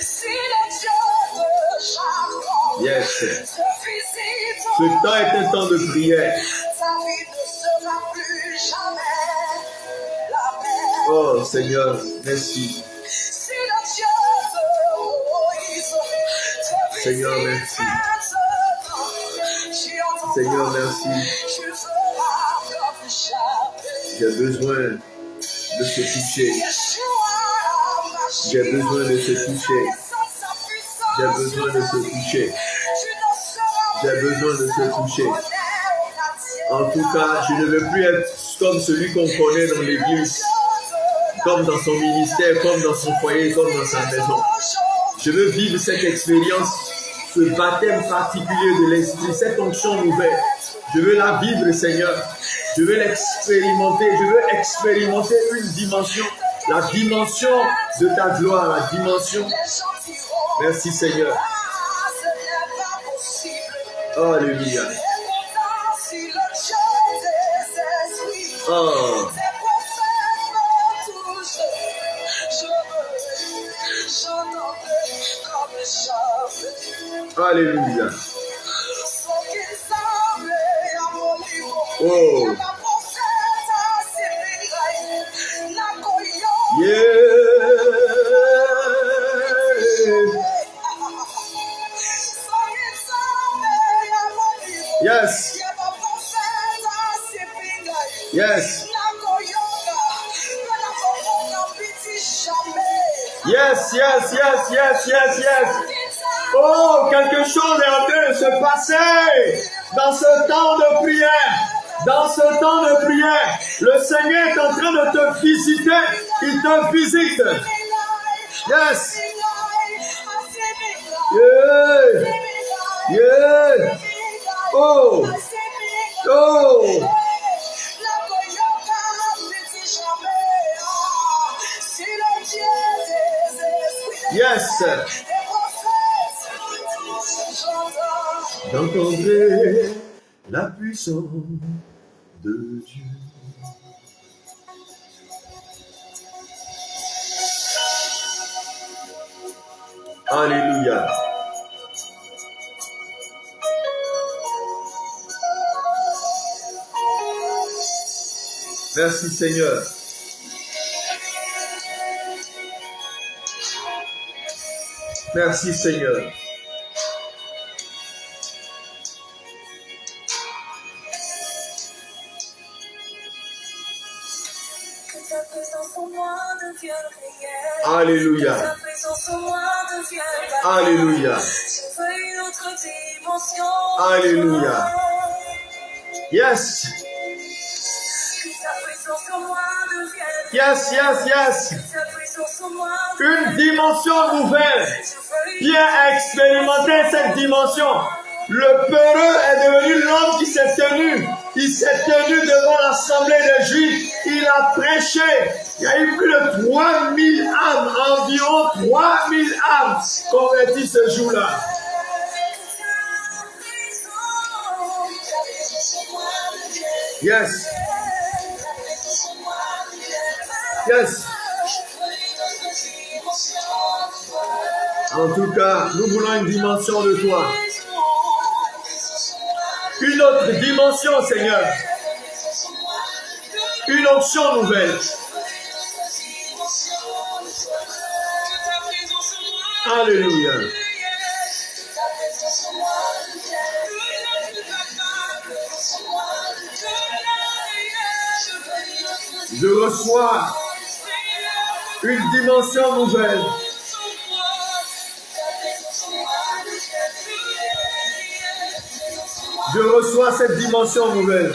Si le Dieu de Jacob Yes. te visite, Ce temps est un temps de prière. ta vie ne sera plus jamais la même. Oh Seigneur, merci. Si le Dieu de Moïse te Seigneur, visite merci. maintenant, j'y entends Seigneur, pas. merci. Tu feras comme jamais. J'ai besoin de se toucher. Yeshua, J'ai besoin de se toucher. sa puissance J'ai besoin de se toucher. tu n'en seras J'ai besoin de se toucher. En tout cas, je ne veux plus être comme celui qu'on connaît dans l'église, comme dans son ministère, comme dans son foyer, comme dans sa maison. Je veux vivre cette expérience, ce baptême particulier de l'Esprit, cette onction nouvelle. Je veux la vivre, Seigneur. Je veux l'expérimenter. Je veux expérimenter une dimension, la dimension de ta gloire, la dimension. Merci, Seigneur. Alléluia. Oh. Alléluia. Oh. Yeah. Yes. Yes. Yes, yes, yes, yes, yes, yes. Oh, quelque chose est en train de se passer dans ce temps de prière. Dans ce temps de prière, le Seigneur est en train de te visiter. Il te visite. Yes. Yeah. Yeah. Oh. Oh. Yes. J'entendrai la puissance de Dieu. Alléluia. Merci Seigneur. Merci Seigneur. Alléluia. Alléluia. Alléluia. Yes. Yes, yes, yes. Une dimension nouvelle. Viens expérimenter cette dimension. Le peureux est devenu l'homme qui s'est tenu. Il s'est tenu devant l'assemblée des Juifs. Il a prêché. Il y a eu plus de 3000 âmes, environ 3000 âmes converties ce jour-là. Yes. Yes. En tout cas, nous voulons une dimension de toi. Une autre dimension, Seigneur. Une onction nouvelle. Alléluia. Je reçois une dimension nouvelle. Je reçois cette dimension nouvelle.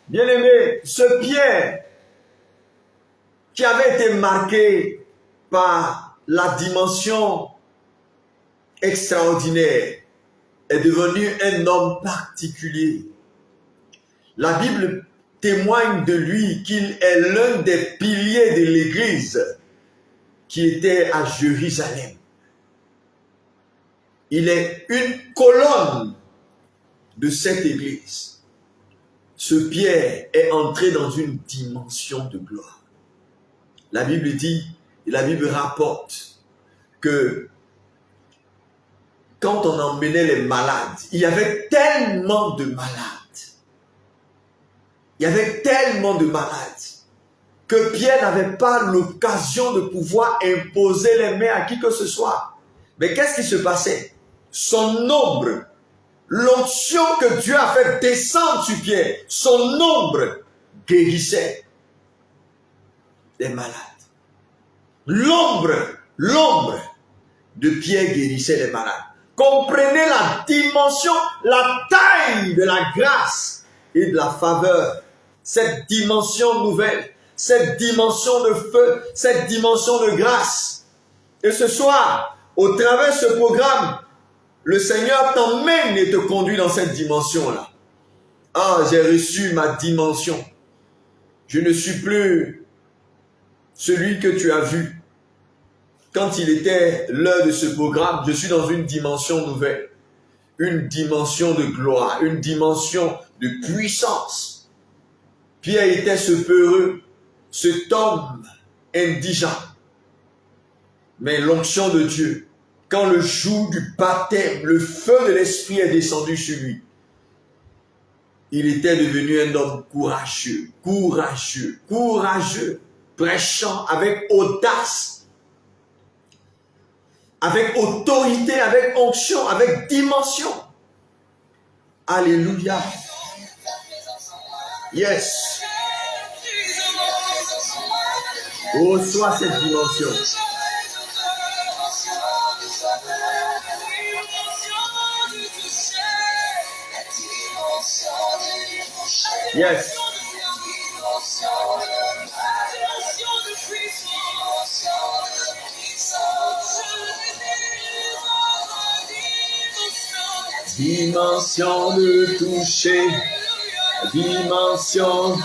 Bien-aimé, ce Pierre qui avait été marqué par la dimension extraordinaire est devenu un homme particulier. La Bible témoigne de lui qu'il est l'un des piliers de l'Église qui était à Jérusalem. Il est une colonne de cette église, ce Pierre est entré dans une dimension de gloire. La Bible dit, et la Bible rapporte que quand on emmenait les malades, il y avait tellement de malades. Il y avait tellement de malades que Pierre n'avait pas l'occasion de pouvoir imposer les mains à qui que ce soit. Mais qu'est-ce qui se passait? Son ombre, l'onction que Dieu a fait descendre sur Pierre, son ombre guérissait les malades. L'ombre de Pierre guérissait les malades. Comprenez la dimension, la taille de la grâce et de la faveur. Cette dimension nouvelle, cette dimension de feu, cette dimension de grâce. Et ce soir, au travers de ce programme, le Seigneur t'emmène et te conduit dans cette dimension-là. Ah, j'ai reçu ma dimension. Je ne suis plus celui que tu as vu. Quand il était l'heure de ce programme, je suis dans une dimension nouvelle. Une dimension de gloire, une dimension de puissance. Pierre était ce peureux, cet homme indigent. Mais l'onction de Dieu, quand le jour du baptême, le feu de l'Esprit est descendu sur lui, il était devenu un homme courageux, prêchant avec audace, avec autorité, avec onction, avec dimension. Alléluia. Yes. Reçois cette dimension. Yes. Dimension de toucher, dimension.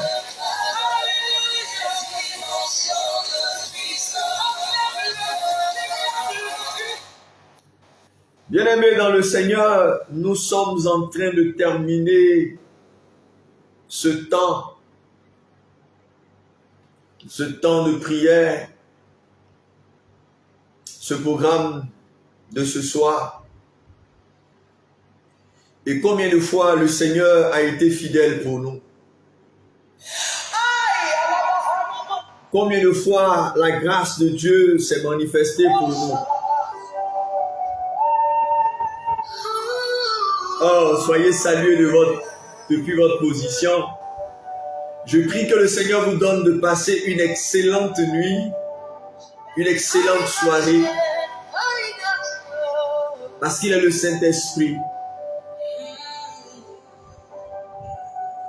Bien-aimés dans le Seigneur, nous sommes en train de terminer ce temps de prière, ce programme de ce soir. Et combien de fois le Seigneur a été fidèle pour nous? Combien de fois la grâce de Dieu s'est manifestée pour nous? Oh, soyez salués depuis votre position. Je prie que le Seigneur vous donne de passer une excellente nuit, une excellente soirée, parce qu'il est le Saint-Esprit.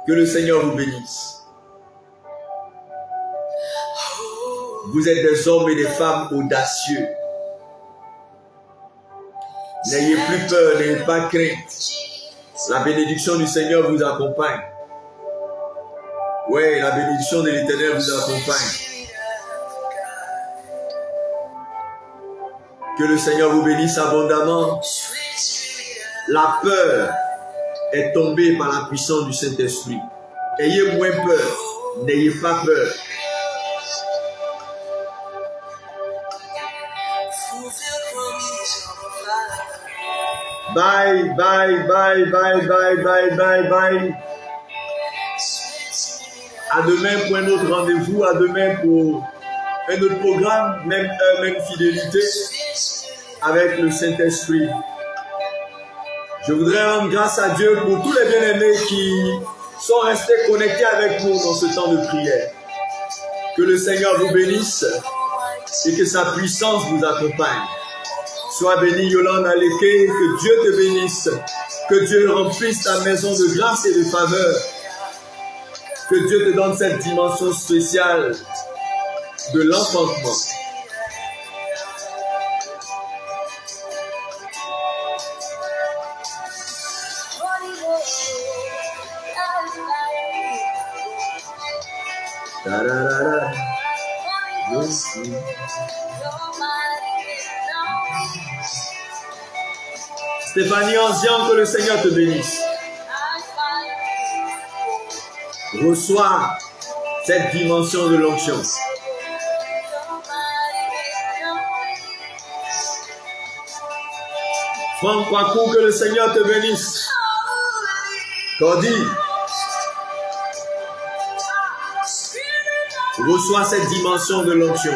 Que le Seigneur vous bénisse. Vous êtes des hommes et des femmes audacieux. N'ayez plus peur, n'ayez pas crainte. La bénédiction du Seigneur vous accompagne. Oui, la bénédiction de l'Éternel vous accompagne. Que le Seigneur vous bénisse abondamment. La peur est tombée par la puissance du Saint-Esprit. Ayez moins peur, n'ayez pas peur. Bye, bye, bye, bye, bye, bye, bye, bye. À demain pour un autre rendez-vous, à demain pour un autre programme, même heure, même fidélité, avec le Saint-Esprit. Je voudrais rendre grâce à Dieu pour tous les bien-aimés qui sont restés connectés avec nous dans ce temps de prière. Que le Seigneur vous bénisse et que sa puissance vous accompagne. Sois béni, Yolande Aleke, que Dieu te bénisse, que Dieu remplisse ta maison de grâce et de faveur, que Dieu te donne cette dimension spéciale de l'enfantement. Stéphanie Ancien, que le Seigneur te bénisse. Reçois cette dimension de l'onction. Franck Kwaku, que le Seigneur te bénisse. Cody, reçois cette dimension de l'onction.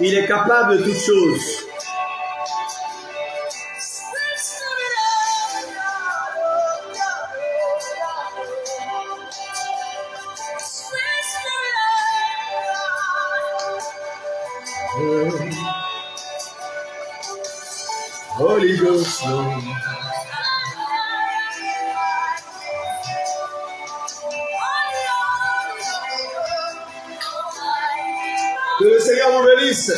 Il est capable de toutes choses. Holy Ghost, Lord. Que le Seigneur vous bénisse.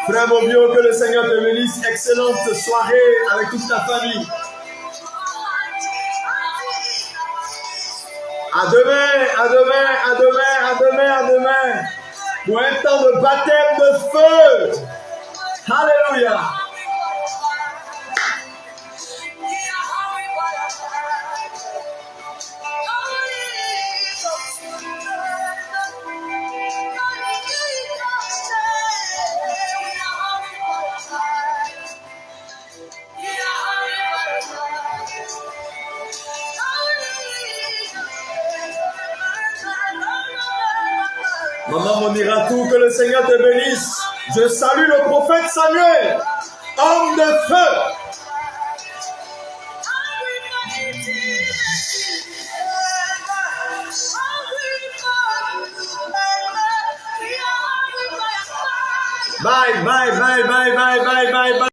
Frère Mobio, que le Seigneur te bénisse. Excellente soirée avec toute ta famille. À demain, à demain, à demain, à demain, à demain. Pour un temps de baptême de feu. Alléluia. Maman Moniratou, que le Seigneur te bénisse. Je salue le prophète Samuel, homme de feu. Bye, bye, bye, bye, bye, bye, bye, bye.